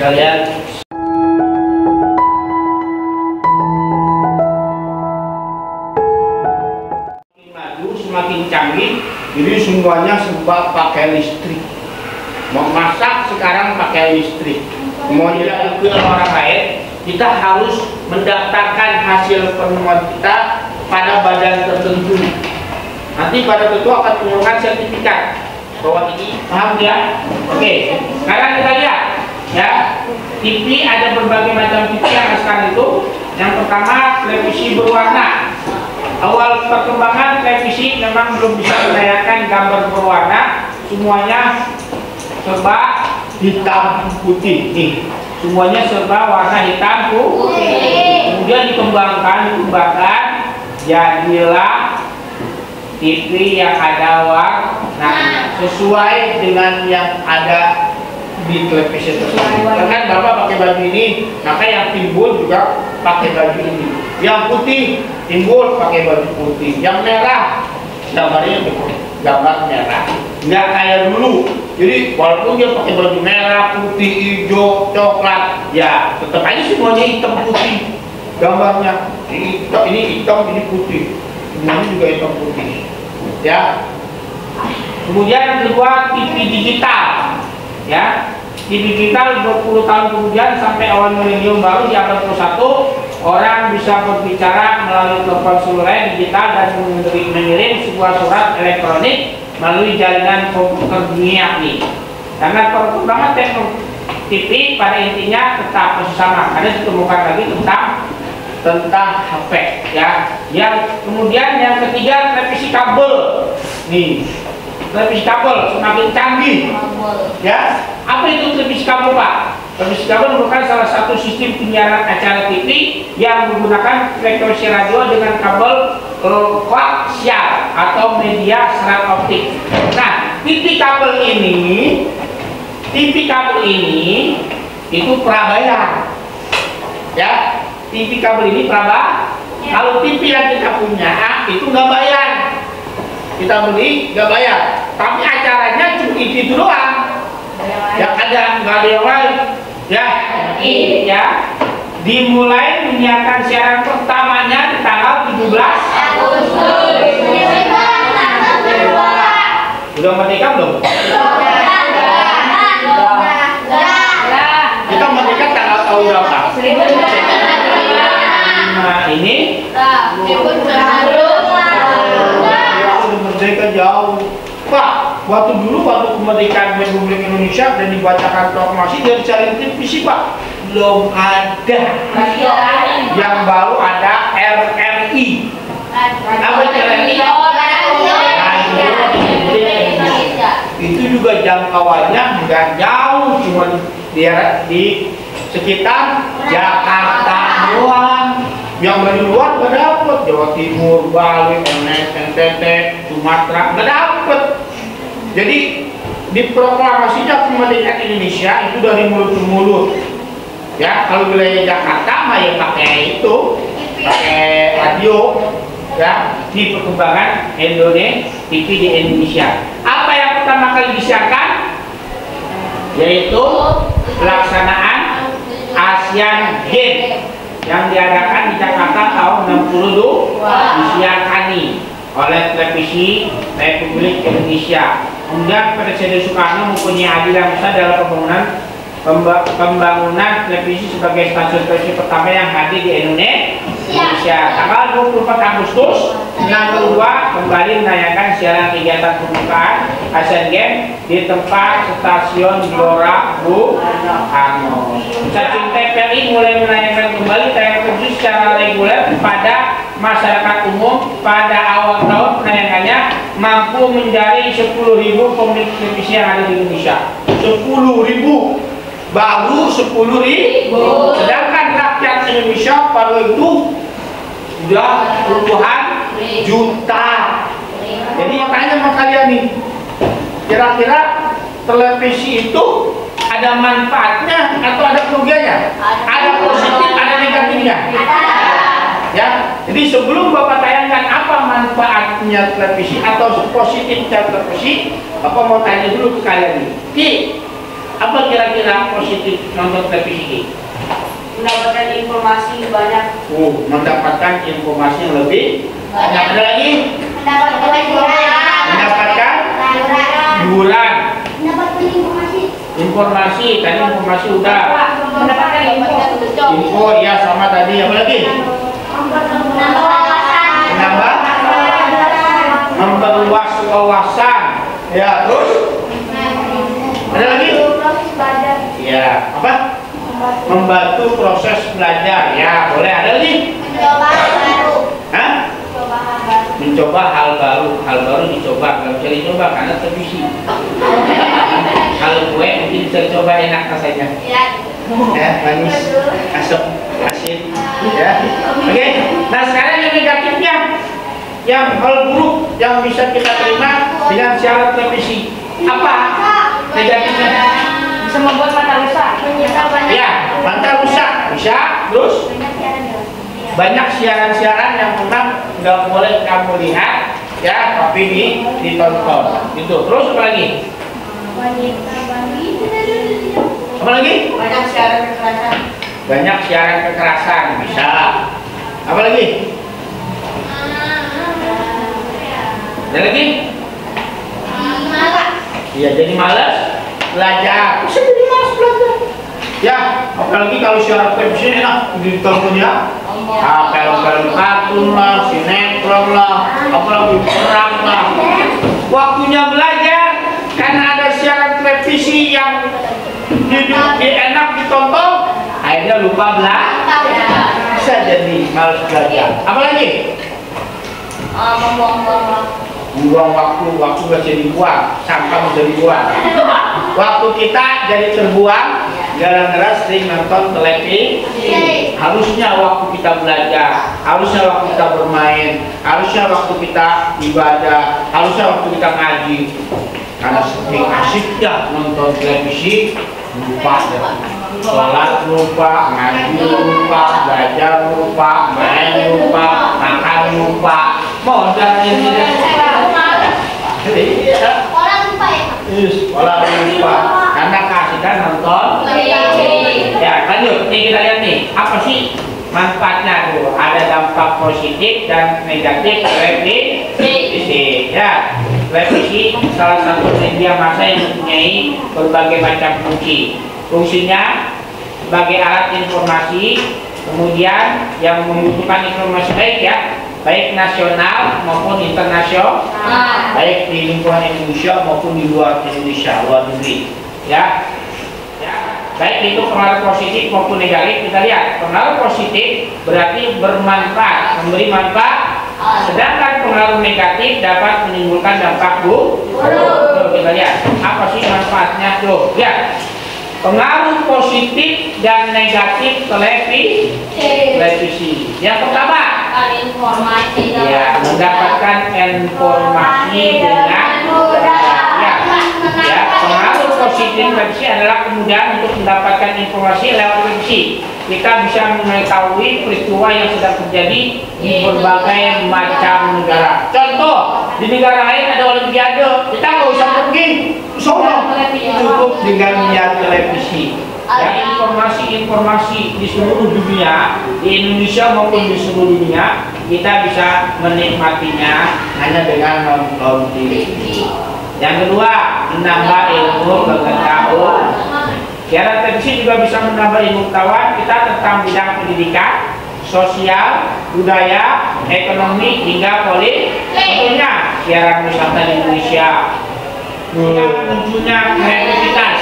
sekalian. Semakin maju, semakin canggih, jadi semuanya serba pakai listrik. Mau masak sekarang pakai listrik. Mau dilakukan ke orang lain, kita harus mendaftarkan hasil penemuan kita pada badan tertentu. Nanti badan tertentu akan mengeluarkan sertifikat bahwa ini, paham ya? Oke, sekarang kita lihat ya. TV ada berbagai macam TV yang sekarang itu. Yang pertama, televisi berwarna. Awal perkembangan televisi memang belum bisa menayangkan gambar berwarna, semuanya serba hitam putih nih. Semuanya serba warna hitam putih. Kemudian dikembangkan, jadilah TV yang ada warna sesuai dengan yang ada di televisi tersebut. Kan Bapak pakai baju ini, maka yang timbul juga pakai baju ini. Yang putih timbul pakai baju putih. Yang merah gambarnya gambar merah. Nggak kayak dulu. Jadi walaupun dia pakai baju merah, putih, hijau, coklat, ya tetap aja semuanya hitam putih. Gambarnya ini hitam, ini putih. Semuanya juga hitam putih. Ya. Kemudian yang kedua, TV digital. Ya, TV digital 20 tahun kemudian sampai awal milenium baru di abad 21, orang bisa berbicara melalui telepon seluler digital dan mengirim sebuah surat elektronik melalui jaringan komputer dunia ini. Karena perkembangan teknologi TV pada intinya tetap masih sama, karena ditemukan lagi tentang HP ya. Yang kemudian yang ketiga, televisi kabel nih. Televisi kabel semakin canggih ya. Apa itu televisi kabel, Pak? Televisi kabel merupakan salah satu sistem penyiaran acara TV yang menggunakan frekuensi radio dengan kabel koaksial atau media serat optik. Nah, TV kabel ini itu prabayar ya. TV kabel ini prabayar. Kalau TV yang kita punya itu nggak bayar. Kita beli nggak bayar, tapi acaranya cuma itu doang. Yang ada nggak ada yang lain, ya. Ya. Dimulai menyiarkan siaran pertamanya di tanggal 17 Agustus. Udah merdeka belum? Kita merdeka tanggal tahun berapa? Nah ini. Merdeka jauh, Pak. Waktu kemerdekaan Republik Indonesia dan dibacakan proklamasi dari jalan televisi, Pak, belum ada. Yang baru ada RRI. Apa RRI? Itu juga jangkauannya nggak jauh, cuma di sekitar Jakarta doang. Yang dari luar nggak dapet, Jawa Timur, Bali, NTT, Sumatera nggak dapet. Jadi di proklamasinya kemerdekaan Indonesia itu dari mulut ke mulut. Ya, kalau wilayah Jakarta mah ya pakai itu, pakai radio. Ya, di perkembangan Indonesia TV di Indonesia. Apa yang pertama kali disiarkan? Yaitu pelaksanaan Asian Games yang diadakan di Jakarta tahun 62 disiarkan oleh televisi Republik Indonesia. Kemudian Presiden Soekarno mempunyai andil yang besar dalam pembangunan televisi sebagai stasiun televisi pertama yang hadir di Indonesia. Tanggal 24 Agustus 62 kembali menayangkan siaran kegiatan pembukaan Asian Games di tempat stasiun Gelora Bung Karno. Stasiun TVRI mulai menayangkan kembali tayangan televisi secara reguler pada masyarakat umum. Pada awal tahun penayangannya mampu menjadi 10.000 pemilik televisi yang ada di Indonesia. 10.000, baru 10.000. Sedangkan rakyat Indonesia pada itu sudah puluhan juta. Jadi tanya sama kalian nih, kira-kira televisi itu ada manfaatnya atau ada kerugiannya? Ada positif, ada negatifnya. Ya, jadi sebelum Bapak tayangkan apa manfaatnya televisi atau positifnya televisi, Bapak mau tanya dulu ke kalian nih. Apa kira-kira positif nonton televisi? Mendapatkan informasi banyak. Mendapatkan informasi yang lebih banyak. Ada lagi? Mendapatkan Mendapatkan hiburan. Informasi, tadi informasi udah. Mendapatkan Info ya sama tadi. Apa lagi? Menambah, memperluas wawasan. Ya, terus? Ada lagi? Ya, apa? Membantu proses belajar. Ya, boleh. Ada lagi? Hah? Mencoba hal baru. Hal baru dicoba. Nggak bisa dicoba karena televisi. Kalau kue mungkin bisa dicoba, enak rasanya. Ya, manis, asam, asin. Ya, oke. Nah, sekarang yang negatifnya, yang hal buruk yang bisa kita terima dengan siaran televisi. Apa negatifnya? bisa membuat mata rusak. Ya, mata rusak bisa. Terus banyak siaran-siaran yang memang nggak boleh kamu lihat, ya, tapi ditonton. Gitu. Terus apa lagi? Apa lagi? Banyak siaran kekerasan. Banyak siaran kekerasan bisa. Apa lagi? Ada lagi? Iya, jadi malas belajar. Bisa jadi malas belajar. Ya, apalagi kalau siaran televisi enak ditontonnya. Film-film kartun lah, sinetron lah, apalagi perang lah. Waktunya belajar karena ada siaran televisi yang enak ditonton, akhirnya lupa belajar. Bisa jadi malas belajar. Apalagi? Membuang waktu gak jadi buang, sampah menjadi buang. Waktu kita jadi terbuang gara-gara sering nonton televisi. Harusnya waktu kita belajar, harusnya waktu kita bermain, harusnya waktu kita ibadah, harusnya waktu kita ngaji. Karena sering asiknya nonton televisi, lupa sholat lupa, ngaji lupa, belajar lupa, main lupa, makan lupa, modal ini. Sekolah lupa karena kasihkan nonton. Ya, lanjut. Ini kita lihat nih, apa sih manfaatnya tuh? Ada dampak positif dan negatif televisi. Ya, televisi salah satu media massa yang mempunyai berbagai macam fungsi. Fungsinya sebagai alat informasi, kemudian yang membutuhkan informasi baik ya, baik nasional maupun internasional, baik di lingkungan Indonesia maupun di luar Indonesia, luar negeri, ya. Baik itu pengaruh positif maupun negatif. Kita lihat pengaruh positif berarti bermanfaat, memberi manfaat, sedangkan pengaruh negatif dapat menimbulkan dampak buruk. Kita lihat apa sih manfaatnya tuh, ya. Pengaruh positif dan negatif televisi. Yang pertama, ya, mendapatkan informasi dengan mudah. Ya, pengaruh positif televisi adalah kemudahan untuk mendapatkan informasi lewat televisi. Kita bisa mengetahui peristiwa yang sedang terjadi di berbagai macam negara. Contoh, di negara lain ada olimpiade, kita nggak usah pergi sono, cukup dengan melihat televisi. Ya, informasi-informasi di seluruh dunia, di Indonesia maupun di seluruh dunia, kita bisa menikmatinya hanya dengan nonton TV. Yang kedua, menambah ilmu pengetahuan. Siaran televisi juga bisa menambah ilmu pengetahuan kita tentang bidang pendidikan, sosial, budaya, ekonomi, hingga politik. Contohnya siaran wisata di Indonesia, munculnya kreativitas.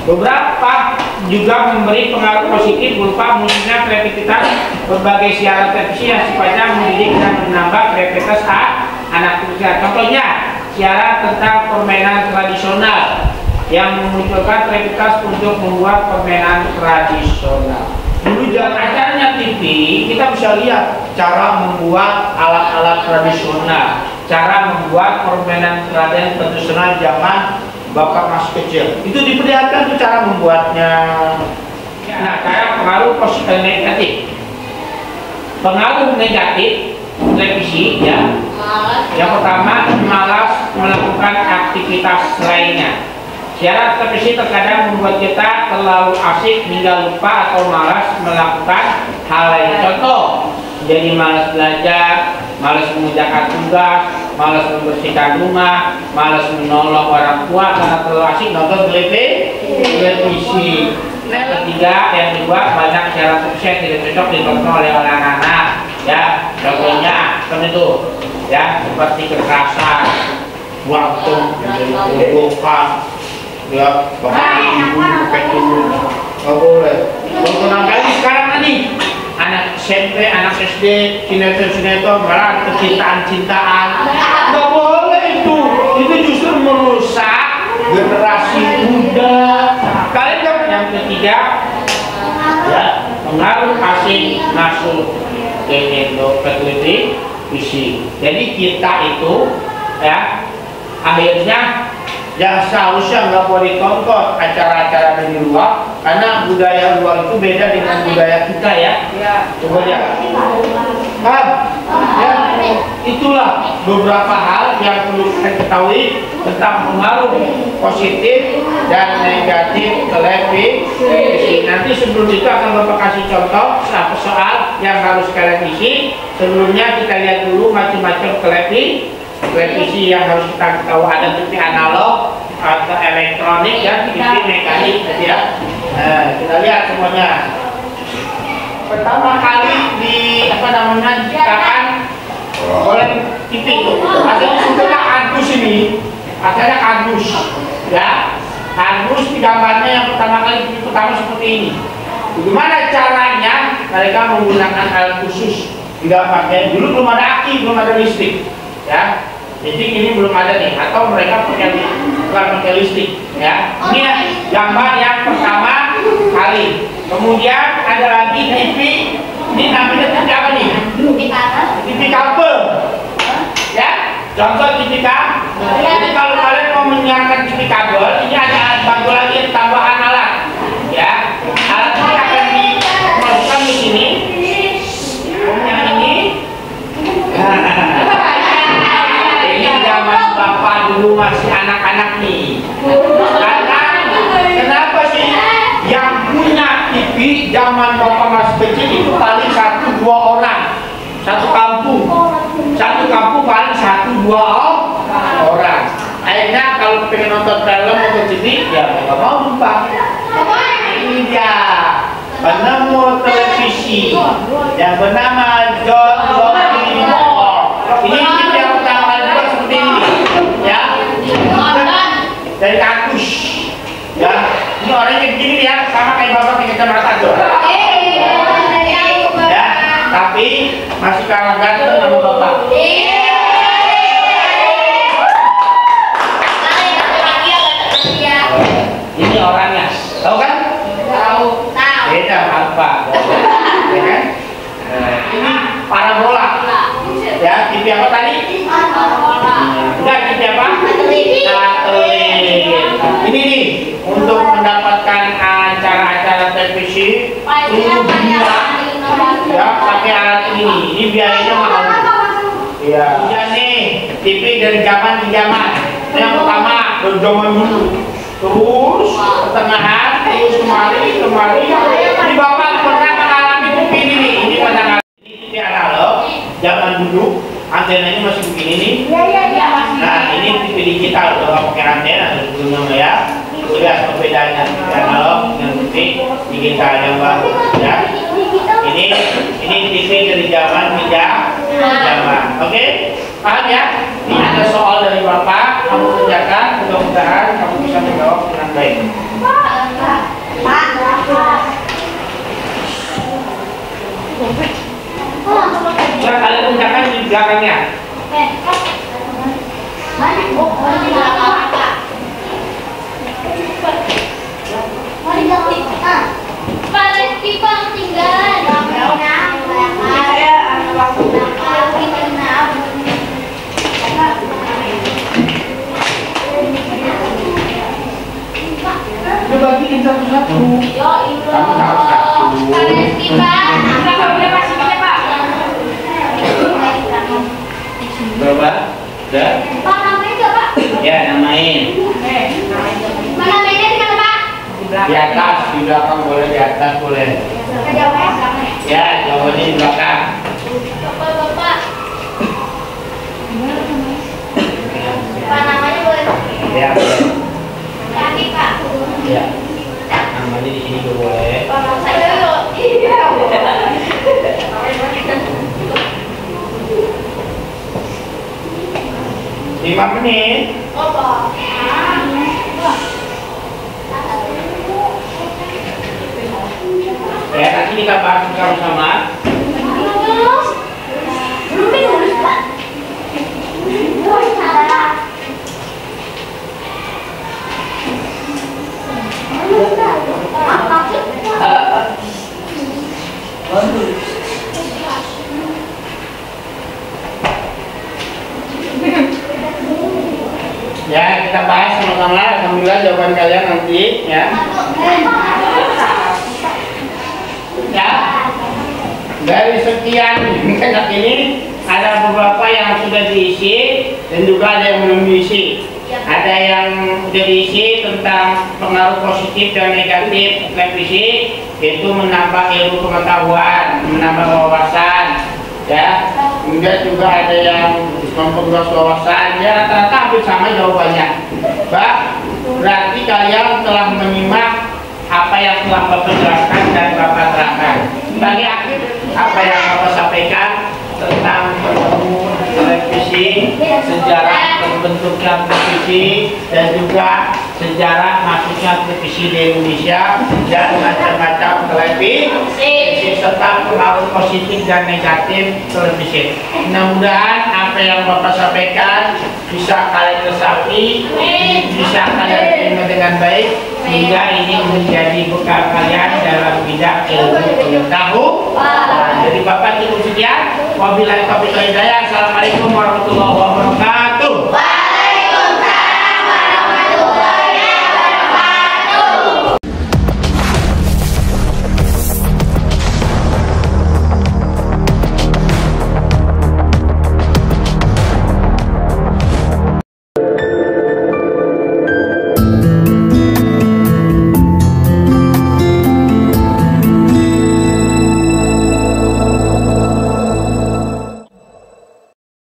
Beberapa juga memberi pengaruh positif berupa munculnya kreativitas berbagai siaran televisi yang sifatnya mendidik dan menambah kreativitas anak muda. Contohnya siaran tentang permainan tradisional yang memunculkan kreativitas untuk membuat permainan tradisional. Dulu jalan acaranya TV, kita bisa lihat cara membuat alat-alat tradisional, cara membuat permainan tradisional zaman Bapak masih kecil. Itu diperlihatkan tuh cara membuatnya. Nah, cara pengaruh positif negatif. Pengaruh negatif televisi ya. Yang pertama, malas melakukan aktivitas lainnya. Syarat televisi terkadang membuat kita terlalu asik hingga lupa atau malas melakukan hal lain. Contoh, jadi malas belajar, malas mengerjakan tugas, malas membersihkan rumah, malas menolong orang tua karena terlalu asik nonton televisi. Yang ketiga, yang kedua, banyak syarat sukses yang tidak cocok ditonton oleh anak-anak. Ya, contohnya seperti itu, ya, seperti kekerasan, waktu, bukan, ya, bahkan ibu kayak dulu, nggak boleh. Tontonan kali sekarang nih, anak SMP, anak SD, sinetron, malah kecintaan-cintaan, nggak boleh itu justru merusak generasi muda. Kalian kan yang ketiga, ya, pengaruh asing masuk ke televisi. Jadi kita itu, ya, akhirnya yang seharusnya nggak boleh ditonton acara-acara dari luar karena budaya luar itu beda dengan budaya kita, ya. Coba ya. Ya, itulah beberapa hal yang perlu kita ketahui tentang pengaruh positif dan negatif televisi. Nanti sebelum itu akan Bapak kasih contoh soal yang harus kalian isi. Sebelumnya kita lihat dulu macam-macam televisi yang harus kita tahu. Ada TV analog atau elektronik, ya, TV mekanik, ya. Kita lihat semuanya. Pertama kali diciptakan oleh TV itu ada kardus ini, ada kardus, ya. Kardus di gambarnya yang pertama seperti ini. Bagaimana caranya mereka menggunakan alat khusus, tidak pakai, dulu belum ada aki, belum ada listrik, ya. Jadi ini belum ada nih, atau mereka pakai listrik, ya. Ini ya, gambar yang pertama kali. Kemudian ada lagi TV, ini namanya TV apa nih? TV kabel, ya. Contoh TV kabel. Jadi kalau kalian mau menyiarkan TV kabel, ini ada alat bantu lagi, tambahan alat, ya. Alat ini akan dimasukkan di sini. Yang ini. Zaman Bapak dulu masih anak-anak nih. Karena kenapa sih yang punya TV zaman Bapak masih kecil itu paling 1-2 orang, satu kampung paling 1-2 orang. Akhirnya kalau pengen nonton film atau TV, ya nggak mau lupa. Ini dia penemu televisi yang bernama John Logie Moore. Ini TV yang pertama kali buat seperti ini, ya. Dari kardus, ya. Ini orangnya begini, ya, sama kayak Bapak pakai kacamata tuh. Ya, tapi masih kalah ganteng sama Bapak. Ini orangnya, tahu kan? Tahu. Beda apa? Ya kan? Ini parabola. Ya, TV apa tadi? Enggak, TV apa? Satelit. Ini nih untuk mendapatkan acara-acara televisi seluruh dunia, ya, pakai alat ini. Ini biayanya mahal. Ya. Kemudian nih TV dari zaman ke zaman. Yang pertama dari zaman dulu, terus pertengahan, terus kemari. Ini Bapak pernah mengalami TV ini nih. Ini pernah. TV analog zaman dulu, antenanya masih begini nih. Nah, ini TV digital, udah nggak pakai antena sebelumnya, ya. Lihat perbedaannya TV analog dengan TV digital yang baru, ya. Ini TV dari zaman ke zaman. Oke? Paham, ya? Ini ada soal dari Bapak, kamu kerjakan, mudah-mudahan kamu bisa menjawab dengan baik. Nah, kalian kerjakan di belakangnya. Pak Reski, Pak, ketinggalan. Coba bikin satu-satu. Kamu harus satu. Pak Reski, Pak. Berapa? Udah? Pak, namanya siapa? Ya, namain. Mana Di atas, di belakang boleh, di atas boleh. Ya, jawabannya di belakang. Bapak. Pak namanya boleh. Ya, boleh. Kaki Pak. Ya. Namanya di sini juga boleh. Saya dulu. Iya. 5 menit. Oh, Pak. Ya, nanti kita bahas bersama-sama. Belum nulis Pak. Ya, kita bahas sama-sama. Alhamdulillah jawaban kalian nanti ya. Ya. Dari sekian banyak ini ada beberapa yang sudah diisi dan juga ada yang belum diisi. Ada yang sudah diisi tentang pengaruh positif dan negatif televisi, yaitu menambah ilmu pengetahuan, menambah wawasan, ya. Kemudian juga ada yang memperluas wawasan. Ya, rata-rata hampir sama jawabannya. Berarti kalian telah menyimak apa yang telah Bapak jelaskan dan Bapak terangkan. Bagi akhir apa yang Bapak sampaikan tentang penemu televisi, sejarah terbentuknya televisi, dan juga sejarah masuknya televisi di Indonesia dan macam-macam televisi serta pengaruh positif dan negatif televisi. Mudah-mudahan apa yang Bapak sampaikan bisa kalian resapi, bisa kalian terima dengan baik, sehingga ini menjadi bekal kalian dalam bidang ilmu pengetahuan. Jadi Bapak cukup sekian. Wabillahi taufiq wal hidayah. Assalamualaikum warahmatullahi wabarakatuh.